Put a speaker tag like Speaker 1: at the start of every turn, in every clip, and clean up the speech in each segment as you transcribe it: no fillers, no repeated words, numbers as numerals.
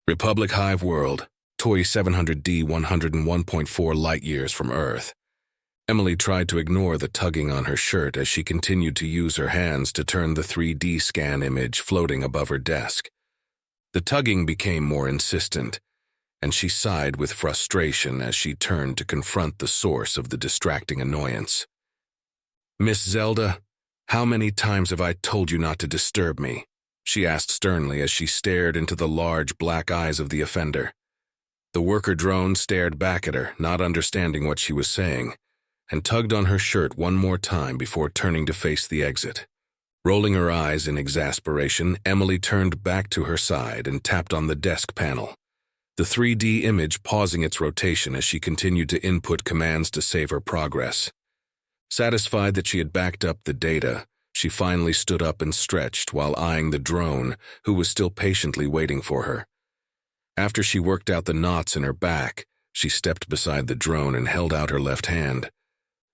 Speaker 1: Republic Hive World, TOI 700D 101.4 light-years from Earth. Emily tried to ignore the tugging on her shirt as she continued to use her hands to turn the 3D scan image floating above her desk. The tugging became more insistent, and she sighed with frustration as she turned to confront the source of the distracting annoyance. "Miss Zelda, how many times have I told you not to disturb me?" she asked sternly as she stared into the large black eyes of the offender. The worker drone stared back at her, not understanding what she was saying, and tugged on her shirt one more time before turning to face the exit. Rolling her eyes in exasperation, Emily turned back to her side and tapped on the desk panel, the 3D image pausing its rotation as she continued to input commands to save her progress. Satisfied that she had backed up the data, she finally stood up and stretched while eyeing the drone, who was still patiently waiting for her. After she worked out the knots in her back, she stepped beside the drone and held out her left hand.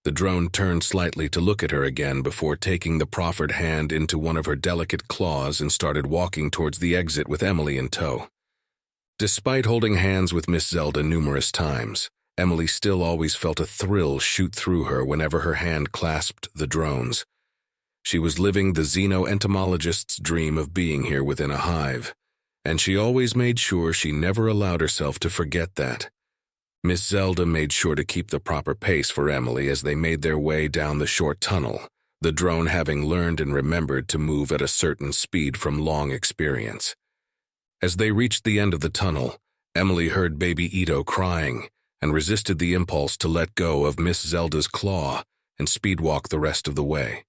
Speaker 1: The drone turned slightly to look at her again before taking the proffered hand into one of her delicate claws and started walking towards the exit with Emily in tow. Despite holding hands with Miss Zelda numerous times, Emily still always felt a thrill shoot through her whenever her hand clasped the drone's. She was living the xeno-entomologist's dream of being here within a hive, and she always made sure she never allowed herself to forget that. Miss Zelda made sure to keep the proper pace for Emily as they made their way down the short tunnel, the drone having learned and remembered to move at a certain speed from long experience. As they reached the end of the tunnel, Emily heard baby Ito crying and resisted the impulse to let go of Miss Zelda's claw and speedwalk the rest of the way.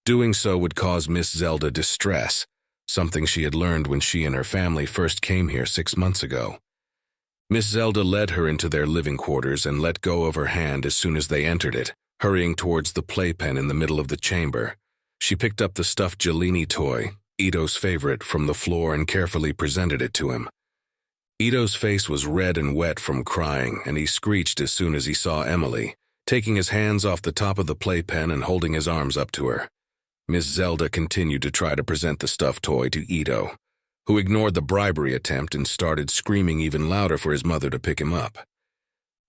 Speaker 1: Doing so would cause Miss Zelda distress, something she had learned when she and her family first came here 6 months ago. Miss Zelda led her into their living quarters and let go of her hand as soon as they entered it, hurrying towards the playpen in the middle of the chamber. She picked up the stuffed Jelini toy, Ito's favorite, from the floor and carefully presented it to him. Ito's face was red and wet from crying, and he screeched as soon as he saw Emily, taking his hands off the top of the playpen and holding his arms up to her. Miss Zelda continued to try to present the stuffed toy to Ito, who ignored the bribery attempt and started screaming even louder for his mother to pick him up.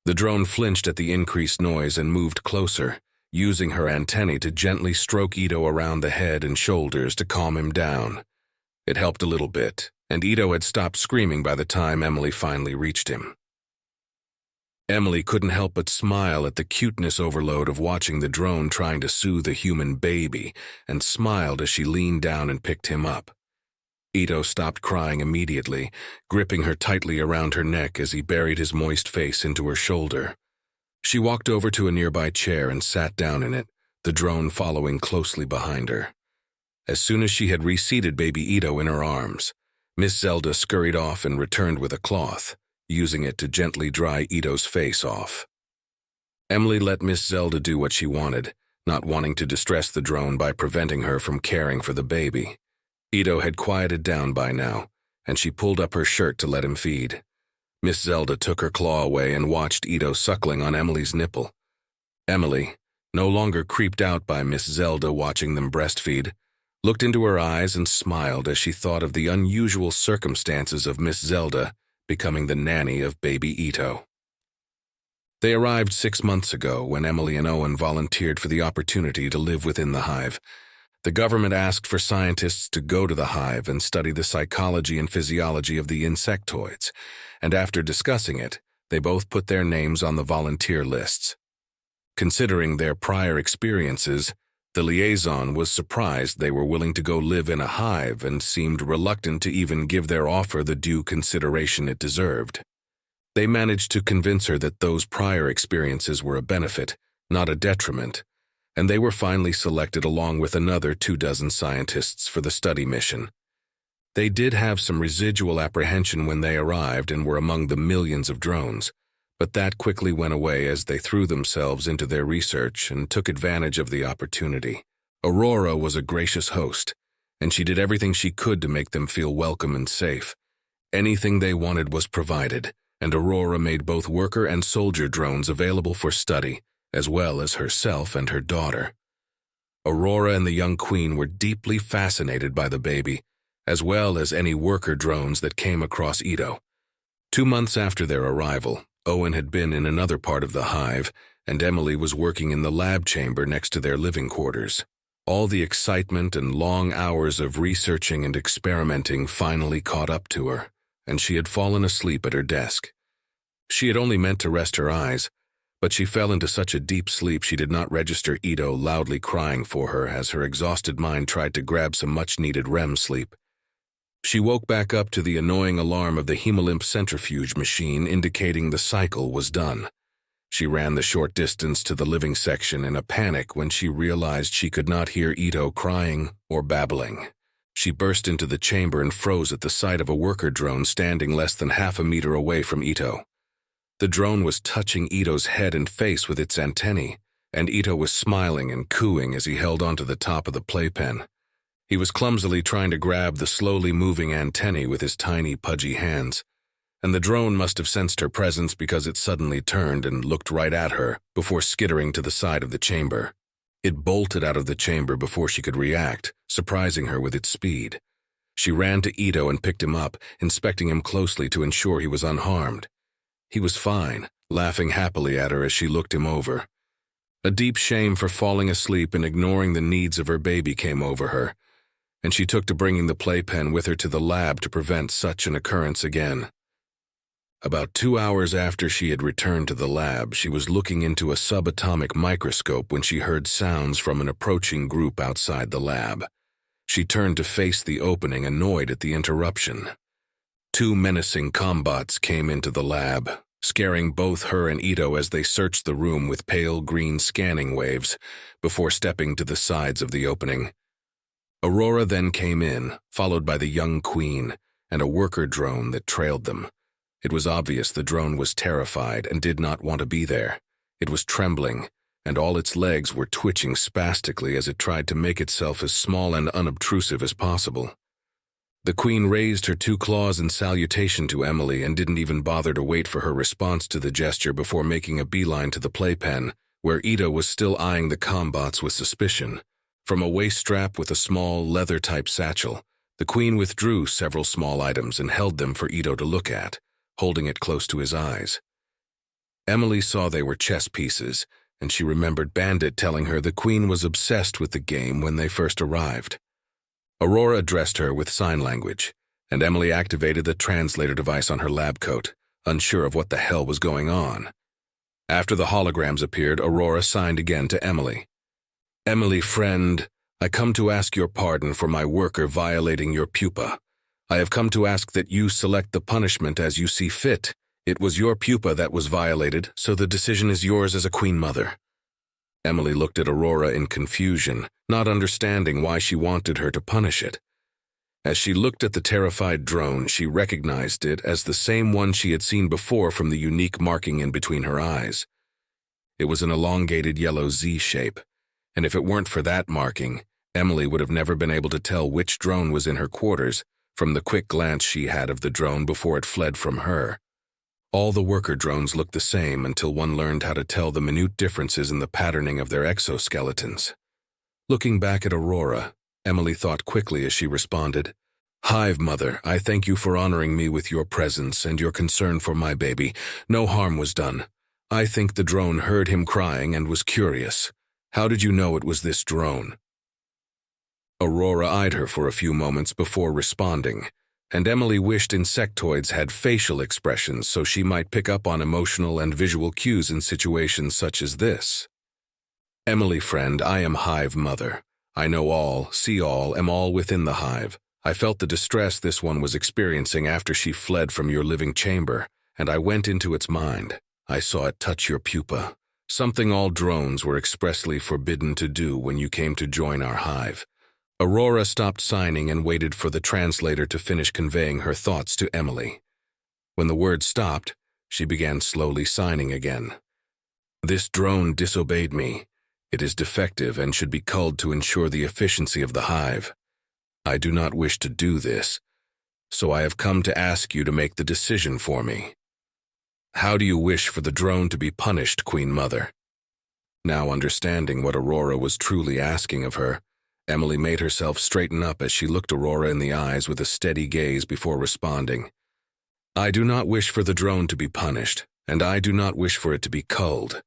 Speaker 1: The drone flinched at the increased noise and moved closer, using her antennae to gently stroke Ito around the head and shoulders to calm him down. It helped a little bit, and Ito had stopped screaming by the time Emily finally reached him. Emily couldn't help but smile at the cuteness overload of watching the drone trying to soothe a human baby, and smiled as she leaned down and picked him up. Ito stopped crying immediately, gripping her tightly around her neck as he buried his moist face into her shoulder. She walked over to a nearby chair and sat down in it, the drone following closely behind her. As soon as she had reseated baby Ito in her arms, Miss Zelda scurried off and returned with a cloth, using it to gently dry Ito's face off. Emily let Miss Zelda do what she wanted, not wanting to distress the drone by preventing her from caring for the baby. Ito had quieted down by now, and she pulled up her shirt to let him feed. Miss Zelda took her claw away and watched Ito suckling on Emily's nipple. Emily, no longer creeped out by Miss Zelda watching them breastfeed, looked into her eyes and smiled as she thought of the unusual circumstances of Miss Zelda becoming the nanny of baby Ito. They arrived 6 months ago when Emily and Owen volunteered for the opportunity to live within the hive. The government asked for scientists to go to the hive and study the psychology and physiology of the insectoids, and after discussing it, they both put their names on the volunteer lists. Considering their prior experiences, the liaison was surprised they were willing to go live in a hive and seemed reluctant to even give their offer the due consideration it deserved. They managed to convince her that those prior experiences were a benefit, not a detriment, and they were finally selected along with another 24 scientists for the study mission. They did have some residual apprehension when they arrived and were among the millions of drones, but that quickly went away as they threw themselves into their research and took advantage of the opportunity. Aurora was a gracious host, and she did everything she could to make them feel welcome and safe. Anything they wanted was provided, and Aurora made both worker and soldier drones available for study, as well as herself and her daughter. Aurora and the young queen were deeply fascinated by the baby, as well as any worker drones that came across Ito. 2 months after their arrival, Owen had been in another part of the hive, and Emily was working in the lab chamber next to their living quarters. All the excitement and long hours of researching and experimenting finally caught up to her, and she had fallen asleep at her desk. She had only meant to rest her eyes, but she fell into such a deep sleep she did not register Ito loudly crying for her as her exhausted mind tried to grab some much-needed REM sleep. She woke back up to the annoying alarm of the hemolymph centrifuge machine indicating the cycle was done. She ran the short distance to the living section in a panic when she realized she could not hear Ito crying or babbling. She burst into the chamber and froze at the sight of a worker drone standing less than half a meter away from Ito. The drone was touching Ito's head and face with its antennae, and Ito was smiling and cooing as he held onto the top of the playpen. He was clumsily trying to grab the slowly moving antennae with his tiny, pudgy hands, and the drone must have sensed her presence because it suddenly turned and looked right at her before skittering to the side of the chamber. It bolted out of the chamber before she could react, surprising her with its speed. She ran to Ito and picked him up, inspecting him closely to ensure he was unharmed. He was fine, laughing happily at her as she looked him over. A deep shame for falling asleep and ignoring the needs of her baby came over her, and she took to bringing the playpen with her to the lab to prevent such an occurrence again. About 2 hours after she had returned to the lab, she was looking into a subatomic microscope when she heard sounds from an approaching group outside the lab. She turned to face the opening, annoyed at the interruption. 2 menacing combots came into the lab, scaring both her and Ito as they searched the room with pale green scanning waves before stepping to the sides of the opening. Aurora then came in, followed by the young queen and a worker drone that trailed them. It was obvious the drone was terrified and did not want to be there. It was trembling, and all its legs were twitching spastically as it tried to make itself as small and unobtrusive as possible. The queen raised her 2 claws in salutation to Emily and didn't even bother to wait for her response to the gesture before making a beeline to the playpen, where Ito was still eyeing the combots with suspicion. From a waist strap with a small leather-type satchel, the queen withdrew several small items and held them for Ito to look at, holding it close to his eyes. Emily saw they were chess pieces, and she remembered Bandit telling her the queen was obsessed with the game when they first arrived. Aurora addressed her with sign language, and Emily activated the translator device on her lab coat, unsure of what the hell was going on. After the holograms appeared, Aurora signed again to Emily. "Emily, friend, I come to ask your pardon for my worker violating your pupa. I have come to ask that you select the punishment as you see fit. It was your pupa that was violated, so the decision is yours as a queen mother." Emily looked at Aurora in confusion, not understanding why she wanted her to punish it. As she looked at the terrified drone, she recognized it as the same one she had seen before from the unique marking in between her eyes. It was an elongated yellow Z shape, and if it weren't for that marking, Emily would have never been able to tell which drone was in her quarters from the quick glance she had of the drone before it fled from her. All the worker drones looked the same until one learned how to tell the minute differences in the patterning of their exoskeletons. Looking back at Aurora, Emily thought quickly as she responded, "Hive Mother, I thank you for honoring me with your presence and your concern for my baby. No harm was done. I think the drone heard him crying and was curious. How did you know it was this drone?" Aurora eyed her for a few moments before responding, and Emily wished insectoids had facial expressions so she might pick up on emotional and visual cues in situations such as this. "Emily, friend, I am Hive Mother. I know all, see all, am all within the hive. I felt the distress this one was experiencing after she fled from your living chamber, and I went into its mind. I saw it touch your pupa, something all drones were expressly forbidden to do when you came to join our hive." Aurora stopped signing and waited for the translator to finish conveying her thoughts to Emily. When the word stopped, she began slowly signing again. "This drone disobeyed me. It is defective and should be culled to ensure the efficiency of the hive. I do not wish to do this, so I have come to ask you to make the decision for me. How do you wish for the drone to be punished, Queen Mother?" Now understanding what Aurora was truly asking of her, Emily made herself straighten up as she looked Aurora in the eyes with a steady gaze before responding. I do not wish for the drone to be punished, and I do not wish for it to be culled.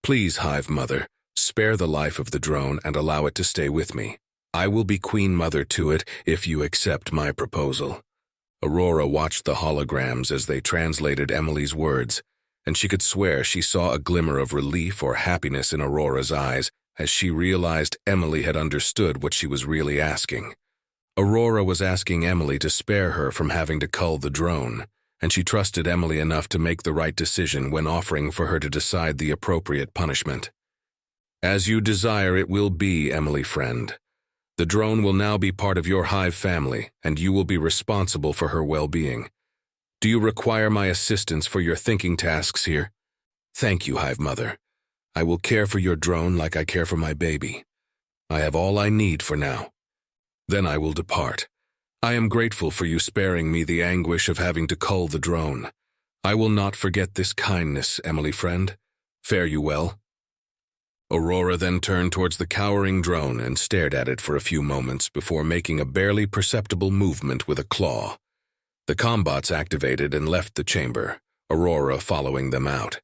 Speaker 1: Please, Hive Mother, spare the life of the drone and allow it to stay with me. I will be Queen Mother to it if you accept my proposal. Aurora watched the holograms as they translated Emily's words, and she could swear she saw a glimmer of relief or happiness in Aurora's eyes as she realized Emily had understood what she was really asking. Aurora was asking Emily to spare her from having to cull the drone, and she trusted Emily enough to make the right decision when offering for her to decide the appropriate punishment. As you desire it will be, Emily friend. The drone will now be part of your Hive family, and you will be responsible for her well-being. Do you require my assistance for your thinking tasks here? Thank you, Hive Mother. I will care for your drone like I care for my baby. I have all I need for now. Then I will depart. I am grateful for you sparing me the anguish of having to cull the drone. I will not forget this kindness, Emily friend. Fare you well. Aurora then turned towards the cowering drone and stared at it for a few moments before making a barely perceptible movement with a claw. The combots activated and left the chamber, Aurora following them out.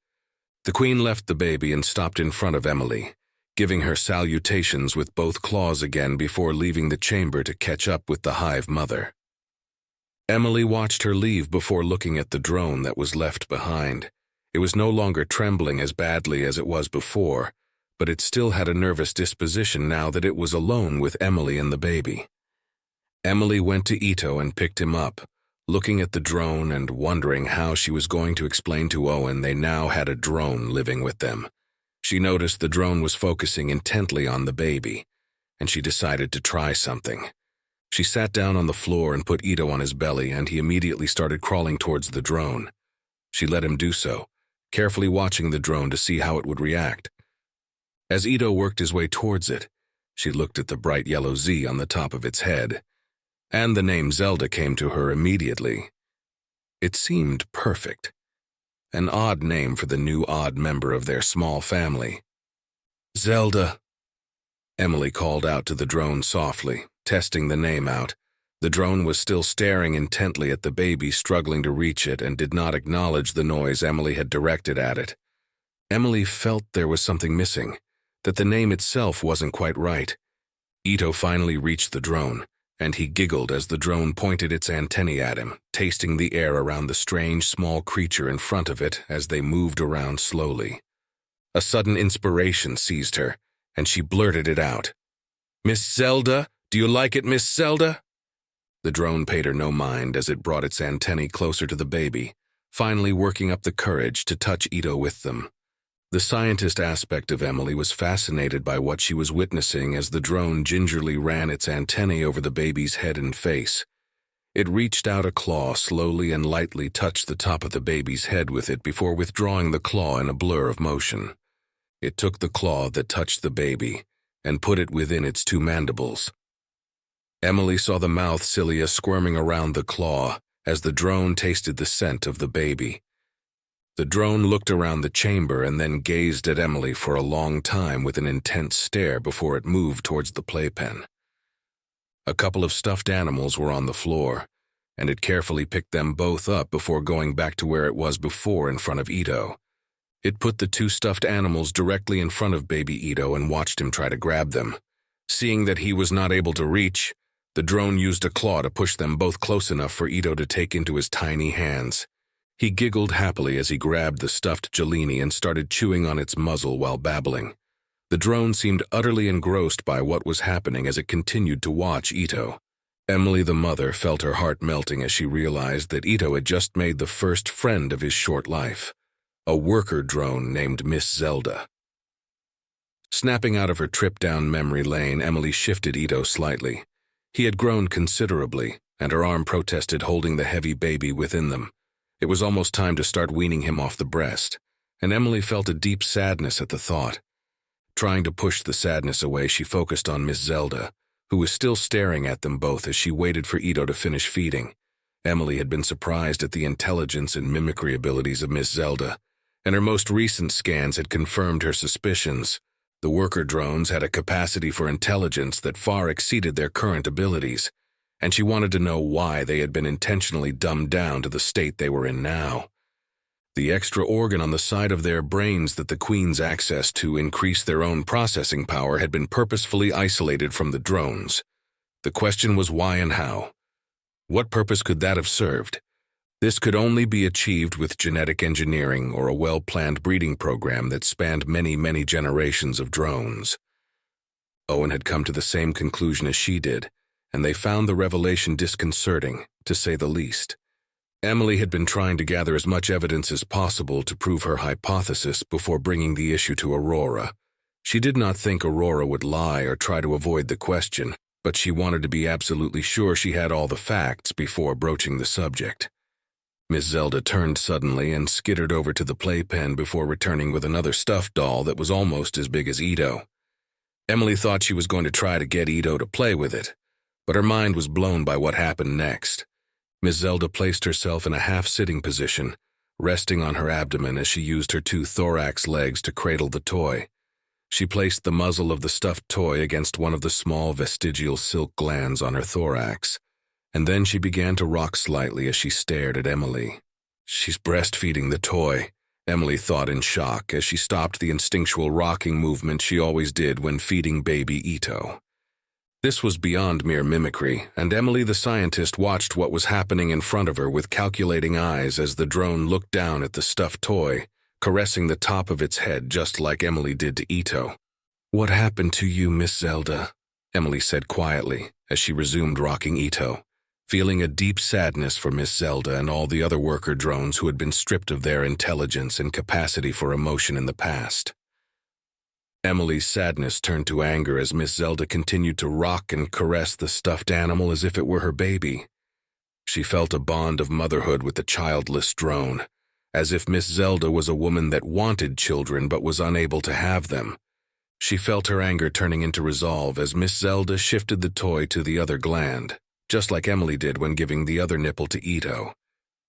Speaker 1: The Queen left the baby and stopped in front of Emily, giving her salutations with both claws again before leaving the chamber to catch up with the Hive Mother. Emily watched her leave before looking at the drone that was left behind. It was no longer trembling as badly as it was before, but it still had a nervous disposition now that it was alone with Emily and the baby. Emily went to Ito and picked him up, looking at the drone and wondering how she was going to explain to Owen they now had a drone living with them. She noticed the drone was focusing intently on the baby, and she decided to try something. She sat down on the floor and put Ito on his belly, and he immediately started crawling towards the drone. She let him do so, carefully watching the drone to see how it would react. As Ito worked his way towards it, she looked at the bright yellow Z on the top of its head, and the name Zelda came to her immediately. It seemed perfect. An odd name for the new odd member of their small family. Zelda, Emily called out to the drone softly, testing the name out. The drone was still staring intently at the baby, struggling to reach it, and did not acknowledge the noise Emily had directed at it. Emily felt there was something missing, that the name itself wasn't quite right. Ito finally reached the drone, and he giggled as the drone pointed its antennae at him, tasting the air around the strange small creature in front of it as they moved around slowly. A sudden inspiration seized her, and she blurted it out. Miss Zelda? Do you like it, Miss Zelda? The drone paid her no mind as it brought its antennae closer to the baby, finally working up the courage to touch Ito with them. The scientist aspect of Emily was fascinated by what she was witnessing as the drone gingerly ran its antennae over the baby's head and face. It reached out a claw slowly and lightly touched the top of the baby's head with it before withdrawing the claw in a blur of motion. It took the claw that touched the baby and put it within its two mandibles. Emily saw the mouth cilia squirming around the claw as the drone tasted the scent of the baby. The drone looked around the chamber and then gazed at Emily for a long time with an intense stare before it moved towards the playpen. A couple of stuffed animals were on the floor, and it carefully picked them both up before going back to where it was before in front of Ito. It put the two stuffed animals directly in front of baby Ito and watched him try to grab them. Seeing that he was not able to reach, the drone used a claw to push them both close enough for Ito to take into his tiny hands. He giggled happily as he grabbed the stuffed Jelini and started chewing on its muzzle while babbling. The drone seemed utterly engrossed by what was happening as it continued to watch Ito. Emily the mother felt her heart melting as she realized that Ito had just made the first friend of his short life, a worker drone named Miss Zelda. Snapping out of her trip down memory lane, Emily shifted Ito slightly. He had grown considerably, and her arm protested holding the heavy baby within them. It was almost time to start weaning him off the breast, and Emily felt a deep sadness at the thought. Trying to push the sadness away, she focused on Miss Zelda, who was still staring at them both as she waited for Ito to finish feeding. Emily had been surprised at the intelligence and mimicry abilities of Miss Zelda, and her most recent scans had confirmed her suspicions. The worker drones had a capacity for intelligence that far exceeded their current abilities, and she wanted to know why they had been intentionally dumbed down to the state they were in now. The extra organ on the side of their brains that the Queen's access to increase their own processing power had been purposefully isolated from the drones. The question was why and how. What purpose could that have served? This could only be achieved with genetic engineering or a well-planned breeding program that spanned many, many generations of drones. Owen had come to the same conclusion as she did, and they found the revelation disconcerting, to say the least. Emily had been trying to gather as much evidence as possible to prove her hypothesis before bringing the issue to Aurora. She did not think Aurora would lie or try to avoid the question, but she wanted to be absolutely sure she had all the facts before broaching the subject. Miss Zelda turned suddenly and skittered over to the playpen before returning with another stuffed doll that was almost as big as Ito. Emily thought she was going to try to get Ito to play with it, but her mind was blown by what happened next. Miss Zelda placed herself in a half-sitting position, resting on her abdomen as she used her 2 thorax legs to cradle the toy. She placed the muzzle of the stuffed toy against one of the small vestigial silk glands on her thorax, and then she began to rock slightly as she stared at Emily. "She's breastfeeding the toy," Emily thought in shock as she stopped the instinctual rocking movement she always did when feeding baby Ito. This was beyond mere mimicry, and Emily the scientist watched what was happening in front of her with calculating eyes as the drone looked down at the stuffed toy, caressing the top of its head just like Emily did to Ito. "What happened to you, Miss Zelda?" Emily said quietly as she resumed rocking Ito, feeling a deep sadness for Miss Zelda and all the other worker drones who had been stripped of their intelligence and capacity for emotion in the past. Emily's sadness turned to anger as Miss Zelda continued to rock and caress the stuffed animal as if it were her baby. She felt a bond of motherhood with the childless drone, as if Miss Zelda was a woman that wanted children but was unable to have them. She felt her anger turning into resolve as Miss Zelda shifted the toy to the other gland, just like Emily did when giving the other nipple to Ito.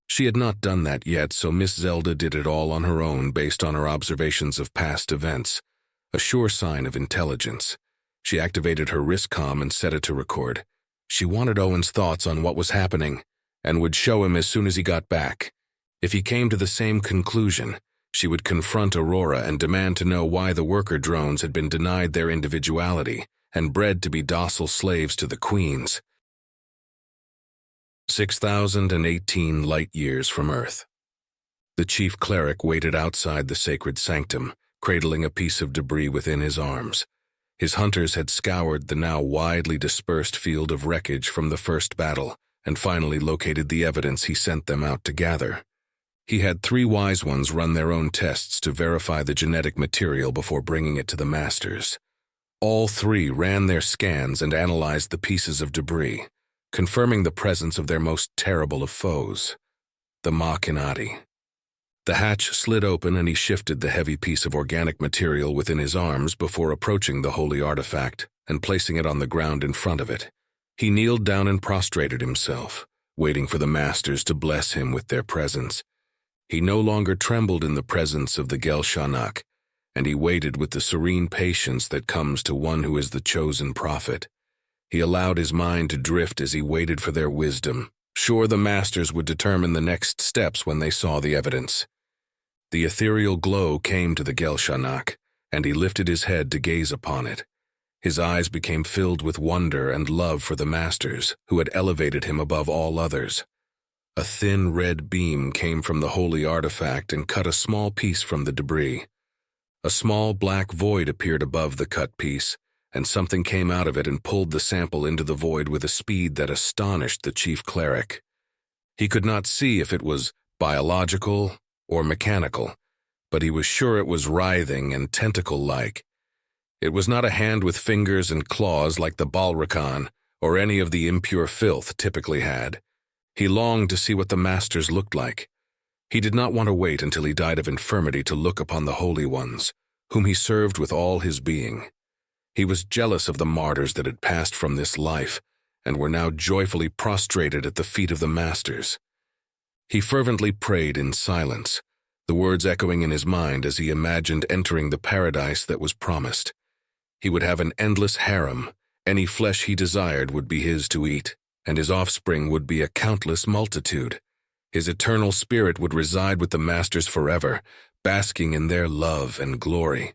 Speaker 1: She had not done that yet, so Miss Zelda did it all on her own based on her observations of past events, a sure sign of intelligence. She activated her wrist comm and set it to record. She wanted Owen's thoughts on what was happening, and would show him as soon as he got back. If he came to the same conclusion, she would confront Aurora and demand to know why the worker drones had been denied their individuality and bred to be docile slaves to the Queens. 6,018 light-years from Earth. The chief cleric waited outside the sacred sanctum, cradling a piece of debris within his arms. His hunters had scoured the now widely dispersed field of wreckage from the first battle and finally located the evidence he sent them out to gather. He had 3 wise ones run their own tests to verify the genetic material before bringing it to the masters. All 3 ran their scans and analyzed the pieces of debris, confirming the presence of their most terrible of foes, the Machinati. The hatch slid open and he shifted the heavy piece of organic material within his arms before approaching the holy artifact and placing it on the ground in front of it. He kneeled down and prostrated himself, waiting for the masters to bless him with their presence. He no longer trembled in the presence of the Gelshanak, and he waited with the serene patience that comes to one who is the chosen prophet. He allowed his mind to drift as he waited for their wisdom, sure the masters would determine the next steps when they saw the evidence. The ethereal glow came to the Gelshanak, and he lifted his head to gaze upon it. His eyes became filled with wonder and love for the masters, who had elevated him above all others. A thin red beam came from the holy artifact and cut a small piece from the debris. A small black void appeared above the cut piece, and something came out of it and pulled the sample into the void with a speed that astonished the chief cleric. He could not see if it was biological or mechanical, but he was sure it was writhing and tentacle-like. It was not a hand with fingers and claws like the Balrakan or any of the impure filth typically had. He longed to see what the masters looked like. He did not want to wait until he died of infirmity to look upon the holy ones, whom he served with all his being. He was jealous of the martyrs that had passed from this life and were now joyfully prostrated at the feet of the masters. He fervently prayed in silence, the words echoing in his mind as he imagined entering the paradise that was promised. He would have an endless harem. Any flesh he desired would be his to eat, and his offspring would be a countless multitude. His eternal spirit would reside with the masters forever, basking in their love and glory.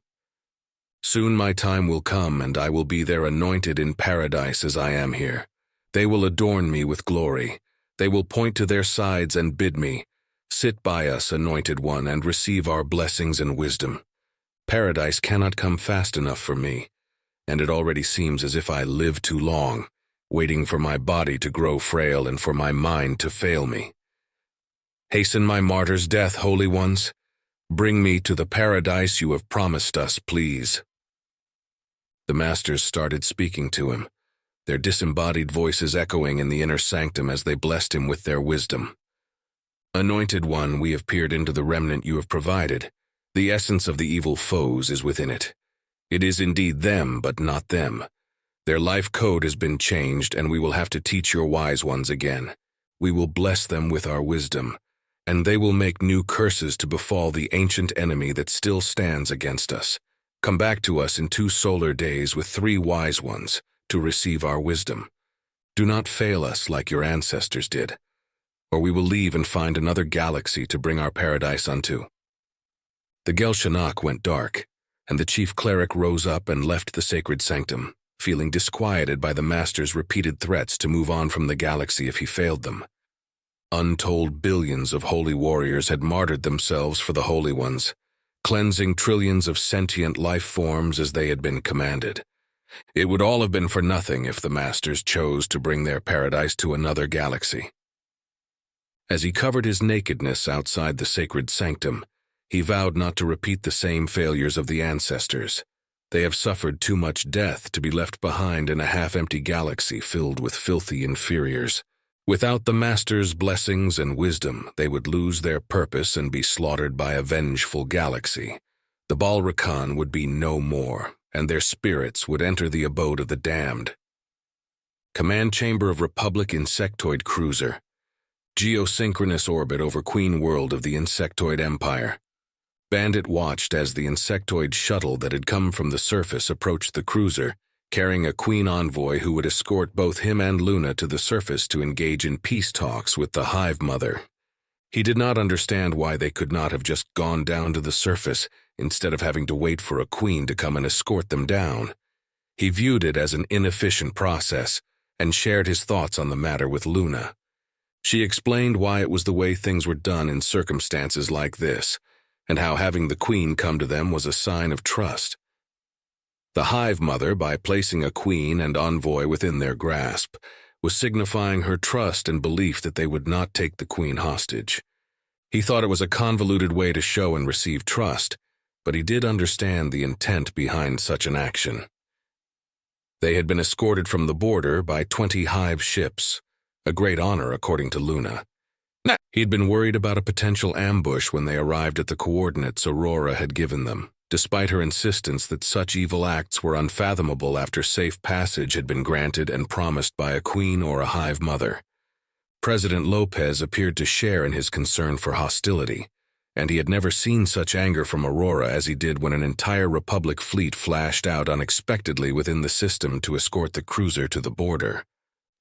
Speaker 1: Soon my time will come, and I will be there anointed in paradise as I am here. They will adorn me with glory. They will point to their sides and bid me, "Sit by us, anointed one, and receive our blessings and wisdom." Paradise cannot come fast enough for me, and it already seems as if I live too long, waiting for my body to grow frail and for my mind to fail me. Hasten my martyr's death, holy ones. Bring me to the paradise you have promised us, please. The masters started speaking to him, their disembodied voices echoing in the inner sanctum as they blessed him with their wisdom. Anointed one, we have peered into the remnant you have provided. The essence of the evil foes is within it. It is indeed them, but not them. Their life code has been changed, and we will have to teach your wise ones again. We will bless them with our wisdom, and they will make new curses to befall the ancient enemy that still stands against us. Come back to us in 2 solar days with 3 wise ones to receive our wisdom. Do not fail us like your ancestors did, or we will leave and find another galaxy to bring our paradise unto. The Gelshanach went dark, and the chief cleric rose up and left the sacred sanctum, feeling disquieted by the master's repeated threats to move on from the galaxy if he failed them. Untold billions of holy warriors had martyred themselves for the holy ones, cleansing trillions of sentient life forms as they had been commanded. It would all have been for nothing if the masters chose to bring their paradise to another galaxy. As he covered his nakedness outside the sacred sanctum, he vowed not to repeat the same failures of the ancestors. They have suffered too much death to be left behind in a half-empty galaxy filled with filthy inferiors. Without the Master's blessings and wisdom, they would lose their purpose and be slaughtered by a vengeful galaxy. The Balrakan would be no more, and their spirits would enter the abode of the damned. Command Chamber of Republic Insectoid Cruiser. Geosynchronous orbit over Queen World of the Insectoid Empire. Bandit watched as the insectoid shuttle that had come from the surface approached the cruiser, carrying a Queen envoy who would escort both him and Luna to the surface to engage in peace talks with the Hive Mother. He did not understand why they could not have just gone down to the surface instead of having to wait for a queen to come and escort them down. He viewed it as an inefficient process and shared his thoughts on the matter with Luna. She explained why it was the way things were done in circumstances like this, and how having the queen come to them was a sign of trust. The Hive Mother, by placing a queen and envoy within their grasp, was signifying her trust and belief that they would not take the queen hostage. He thought it was a convoluted way to show and receive trust, but he did understand the intent behind such an action. They had been escorted from the border by 20 Hive ships, a great honor according to Luna. He'd been worried about a potential ambush when they arrived at the coordinates Aurora had given them, despite her insistence that such evil acts were unfathomable after safe passage had been granted and promised by a queen or a Hive Mother. President Lopez appeared to share in his concern for hostility, and he had never seen such anger from Aurora as he did when an entire Republic fleet flashed out unexpectedly within the system to escort the cruiser to the border.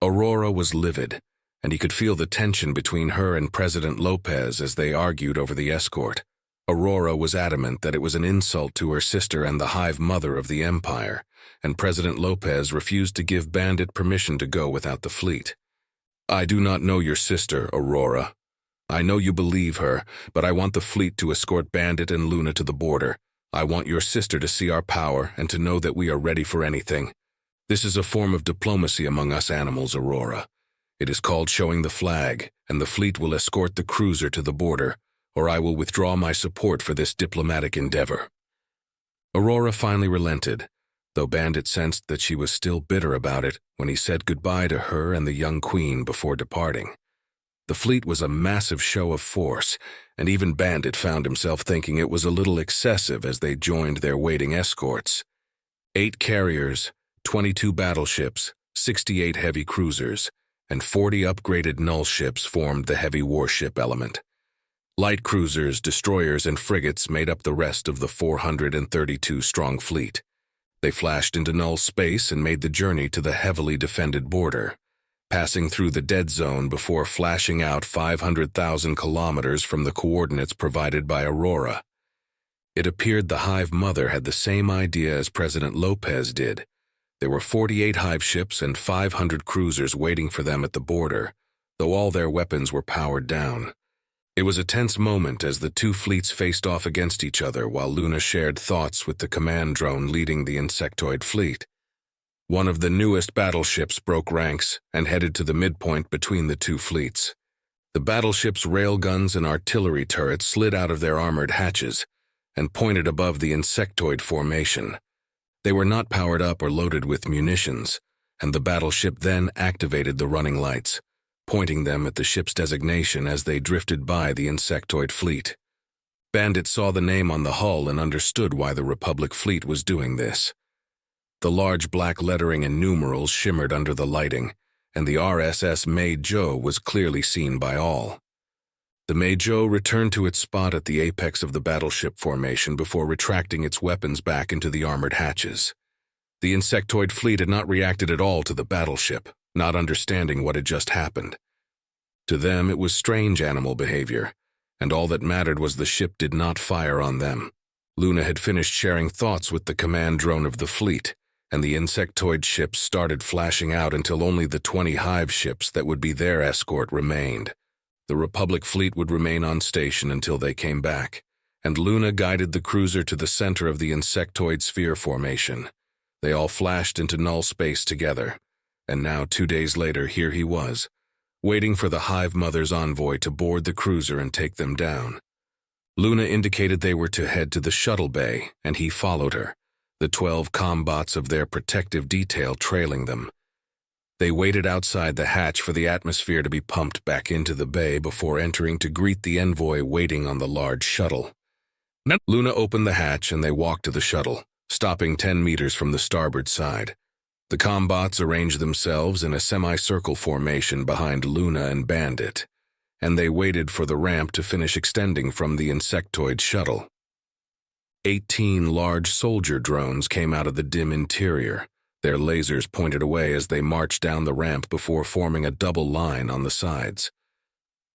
Speaker 1: Aurora was livid, and he could feel the tension between her and President Lopez as they argued over the escort. Aurora was adamant that it was an insult to her sister and the Hive Mother of the Empire, and President Lopez refused to give Bandit permission to go without the fleet. "I do not know your sister, Aurora. I know you believe her, but I want the fleet to escort Bandit and Luna to the border. I want your sister to see our power and to know that we are ready for anything. This is a form of diplomacy among us animals, Aurora. It is called showing the flag, and the fleet will escort the cruiser to the border, or I will withdraw my support for this diplomatic endeavor." Aurora finally relented, though Bandit sensed that she was still bitter about it when he said goodbye to her and the young queen before departing. The fleet was a massive show of force, and even Bandit found himself thinking it was a little excessive as they joined their waiting escorts. 8 carriers, 22 battleships, 68 heavy cruisers, and 40 upgraded null ships formed the heavy warship element. Light cruisers, destroyers, and frigates made up the rest of the 432-strong fleet. They flashed into null space and made the journey to the heavily defended border, passing through the dead zone before flashing out 500,000 kilometers from the coordinates provided by Aurora. It appeared the Hive Mother had the same idea as President Lopez did. There were 48 Hive ships and 500 cruisers waiting for them at the border, though all their weapons were powered down. It was a tense moment as the two fleets faced off against each other while Luna shared thoughts with the command drone leading the insectoid fleet. One of the newest battleships broke ranks and headed to the midpoint between the two fleets. The battleship's railguns and artillery turrets slid out of their armored hatches and pointed above the insectoid formation. They were not powered up or loaded with munitions, and the battleship then activated the running lights, pointing them at the ship's designation as they drifted by the insectoid fleet. Bandit saw the name on the hull and understood why the Republic fleet was doing this. The large black lettering and numerals shimmered under the lighting, and the RSS Mei-Jo was clearly seen by all. The Mei-Jo returned to its spot at the apex of the battleship formation before retracting its weapons back into the armored hatches. The insectoid fleet had not reacted at all to the battleship, not understanding what had just happened. To them, it was strange animal behavior, and all that mattered was the ship did not fire on them. Luna had finished sharing thoughts with the command drone of the fleet, and the insectoid ships started flashing out until only the 20 Hive ships that would be their escort remained. The Republic fleet would remain on station until they came back, and Luna guided the cruiser to the center of the insectoid sphere formation. They all flashed into null space together, and now 2 days later here he was, waiting for the Hive Mother's envoy to board the cruiser and take them down. Luna indicated they were to head to the shuttle bay, and he followed her, the 12 combots of their protective detail trailing them. They waited outside the hatch for the atmosphere to be pumped back into the bay before entering to greet the envoy waiting on the large shuttle. Luna opened the hatch and they walked to the shuttle, stopping 10 meters from the starboard side. The combots arranged themselves in a semicircle formation behind Luna and Bandit, and they waited for the ramp to finish extending from the insectoid shuttle. 18 large soldier drones came out of the dim interior. Their lasers pointed away as they marched down the ramp before forming a double line on the sides.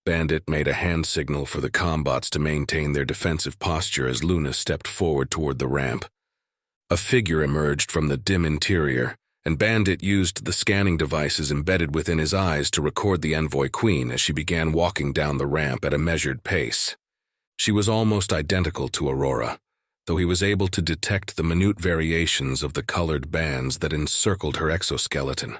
Speaker 1: Bandit made a hand signal for the combots to maintain their defensive posture as Luna stepped forward toward the ramp. A figure emerged from the dim interior, and Bandit used the scanning devices embedded within his eyes to record the envoy queen as she began walking down the ramp at a measured pace. She was almost identical to Aurora, though he was able to detect the minute variations of the colored bands that encircled her exoskeleton.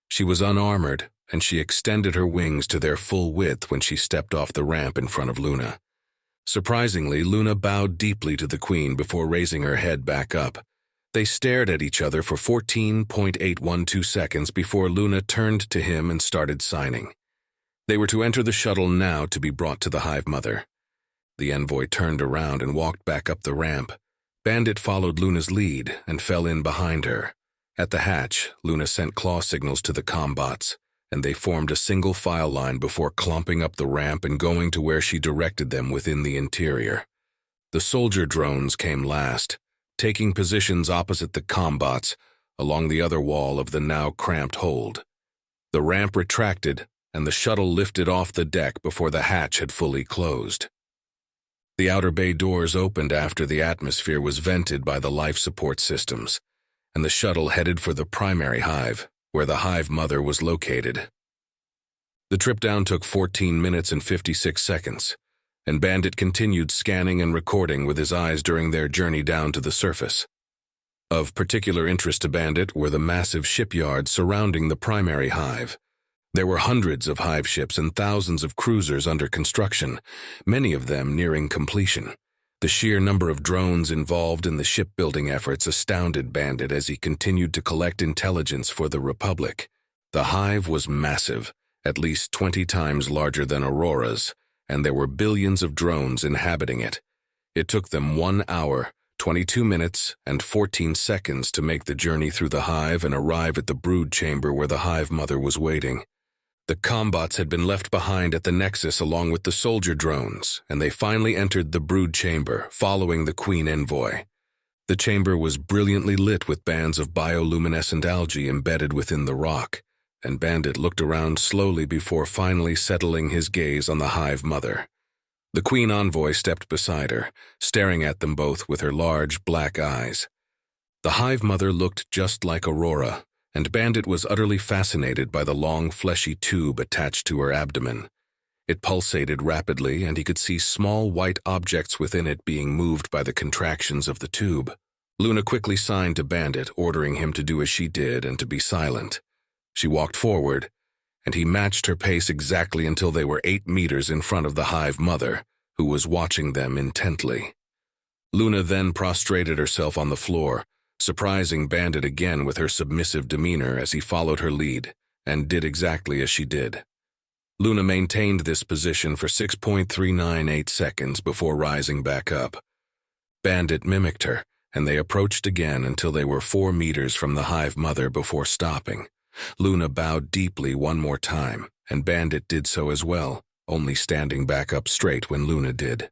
Speaker 1: She was unarmored, and she extended her wings to their full width when she stepped off the ramp in front of Luna. Surprisingly, Luna bowed deeply to the queen before raising her head back up. They stared at each other for 14.812 seconds before Luna turned to him and started signing. They were to enter the shuttle now to be brought to the Hive Mother. The envoy turned around and walked back up the ramp. Bandit followed Luna's lead and fell in behind her. At the hatch, Luna sent claw signals to the combots, and they formed a single file line before clumping up the ramp and going to where she directed them within the interior. The soldier drones came last, taking positions opposite the combots along the other wall of the now cramped hold. The ramp retracted, and the shuttle lifted off the deck before the hatch had fully closed. The outer bay doors opened after the atmosphere was vented by the life support systems, and the shuttle headed for the primary hive, where the Hive Mother was located. The trip down took 14 minutes and 56 seconds, and Bandit continued scanning and recording with his eyes during their journey down to the surface. Of particular interest to Bandit were the massive shipyards surrounding the primary hive. There were hundreds of Hive ships and thousands of cruisers under construction, many of them nearing completion. The sheer number of drones involved in the shipbuilding efforts astounded Bandit as he continued to collect intelligence for the Republic. The Hive was massive, at least 20 times larger than Aurora's, and there were billions of drones inhabiting it. It took them 1 hour, 22 minutes, and 14 seconds to make the journey through the Hive and arrive at the brood chamber where the Hive Mother was waiting. The combots had been left behind at the Nexus along with the soldier drones, and they finally entered the brood chamber, following the Queen Envoy. The chamber was brilliantly lit with bands of bioluminescent algae embedded within the rock, and Bandit looked around slowly before finally settling his gaze on the Hive Mother. The Queen Envoy stepped beside her, staring at them both with her large black eyes. The Hive Mother looked just like Aurora, and Bandit was utterly fascinated by the long, fleshy tube attached to her abdomen. It pulsated rapidly, and he could see small white objects within it being moved by the contractions of the tube. Luna quickly signed to Bandit, ordering him to do as she did and to be silent. She walked forward, and he matched her pace exactly until they were 8 meters in front of the Hive Mother, who was watching them intently. Luna then prostrated herself on the floor, surprising Bandit again with her submissive demeanor as he followed her lead, and did exactly as she did. Luna maintained this position for 6.398 seconds before rising back up. Bandit mimicked her, and they approached again until they were 4 meters from the Hive Mother before stopping. Luna bowed deeply one more time, and Bandit did so as well, only standing back up straight when Luna did.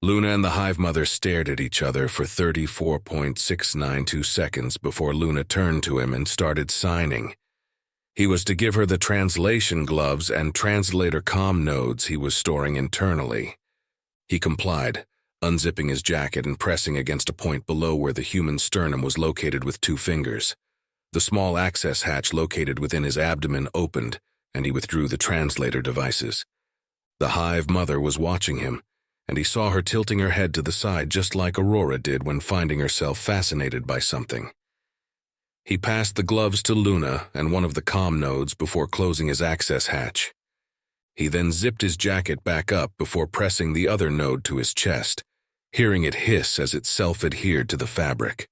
Speaker 1: Luna and the Hive Mother stared at each other for 34.692 seconds before Luna turned to him and started signing. He was to give her the translation gloves and translator comm nodes he was storing internally. He complied, unzipping his jacket and pressing against a point below where the human sternum was located with 2 fingers. The small access hatch located within his abdomen opened, and he withdrew the translator devices. The Hive Mother was watching him, and he saw her tilting her head to the side just like Aurora did when finding herself fascinated by something. He passed the gloves to Luna and one of the comm nodes before closing his access hatch. He then zipped his jacket back up before pressing the other node to his chest, hearing it hiss as it self-adhered to the fabric.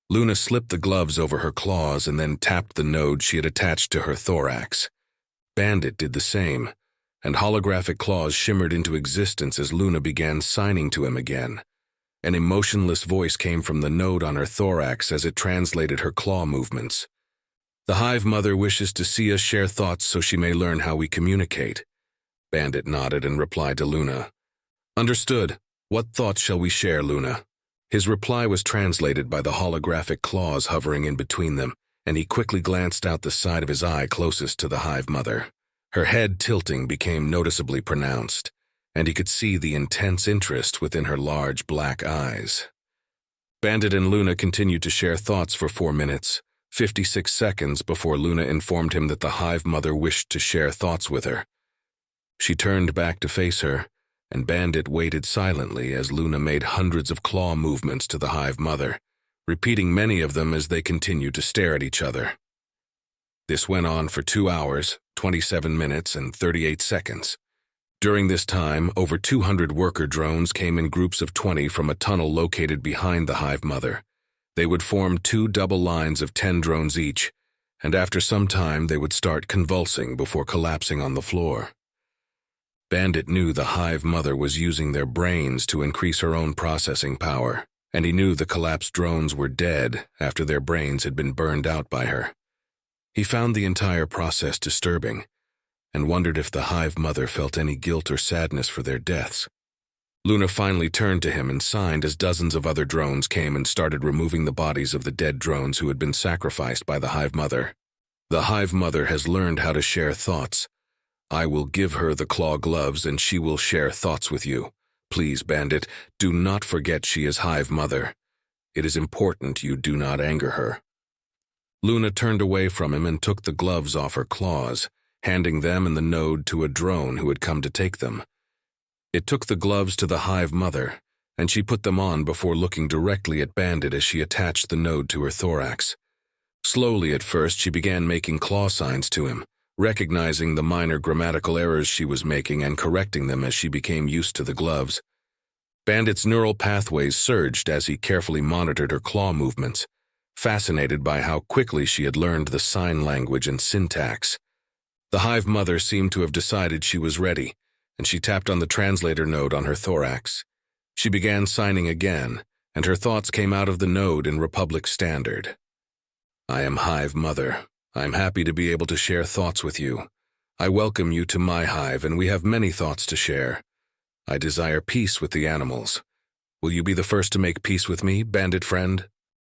Speaker 1: Luna slipped the gloves over her claws and then tapped the node she had attached to her thorax. Bandit did the same, and holographic claws shimmered into existence as Luna began signing to him again. An emotionless voice came from the node on her thorax as it translated her claw movements. The Hive Mother wishes to see us share thoughts so she may learn how we communicate. Bandit nodded and replied to Luna. Understood. What thoughts shall we share, Luna? His reply was translated by the holographic claws hovering in between them, and he quickly glanced out the side of his eye closest to the Hive Mother. Her head tilting became noticeably pronounced, and he could see the intense interest within her large black eyes. Bandit and Luna continued to share thoughts for 4 minutes, 56 seconds before Luna informed him that the Hive Mother wished to share thoughts with her. She turned back to face her, and Bandit waited silently as Luna made hundreds of claw movements to the Hive Mother, repeating many of them as they continued to stare at each other. This went on for 2 hours, 27 minutes, and 38 seconds. During this time, over 200 worker drones came in groups of 20 from a tunnel located behind the Hive Mother. They would form 2 double lines of 10 drones each, and after some time they would start convulsing before collapsing on the floor. Bandit knew the Hive Mother was using their brains to increase her own processing power, and he knew the collapsed drones were dead after their brains had been burned out by her. He found the entire process disturbing, and wondered if the Hive Mother felt any guilt or sadness for their deaths. Luna finally turned to him and signed as dozens of other drones came and started removing the bodies of the dead drones who had been sacrificed by the Hive Mother. The Hive Mother has learned how to share thoughts. I will give her the claw gloves and she will share thoughts with you. Please, Bandit, do not forget she is Hive Mother. It is important you do not anger her. Luna turned away from him and took the gloves off her claws, handing them and the node to a drone who had come to take them. It took the gloves to the Hive Mother, and she put them on before looking directly at Bandit as she attached the node to her thorax. Slowly at first she began making claw signs to him, recognizing the minor grammatical errors she was making and correcting them as she became used to the gloves. Bandit's neural pathways surged as he carefully monitored her claw movements, fascinated by how quickly she had learned the sign language and syntax. The Hive Mother seemed to have decided she was ready, and she tapped on the translator node on her thorax. She began signing again, and her thoughts came out of the node in Republic Standard. I am Hive Mother. I am happy to be able to share thoughts with you. I welcome you to my hive, and we have many thoughts to share. I desire peace with the animals. Will you be the first to make peace with me, bandit friend?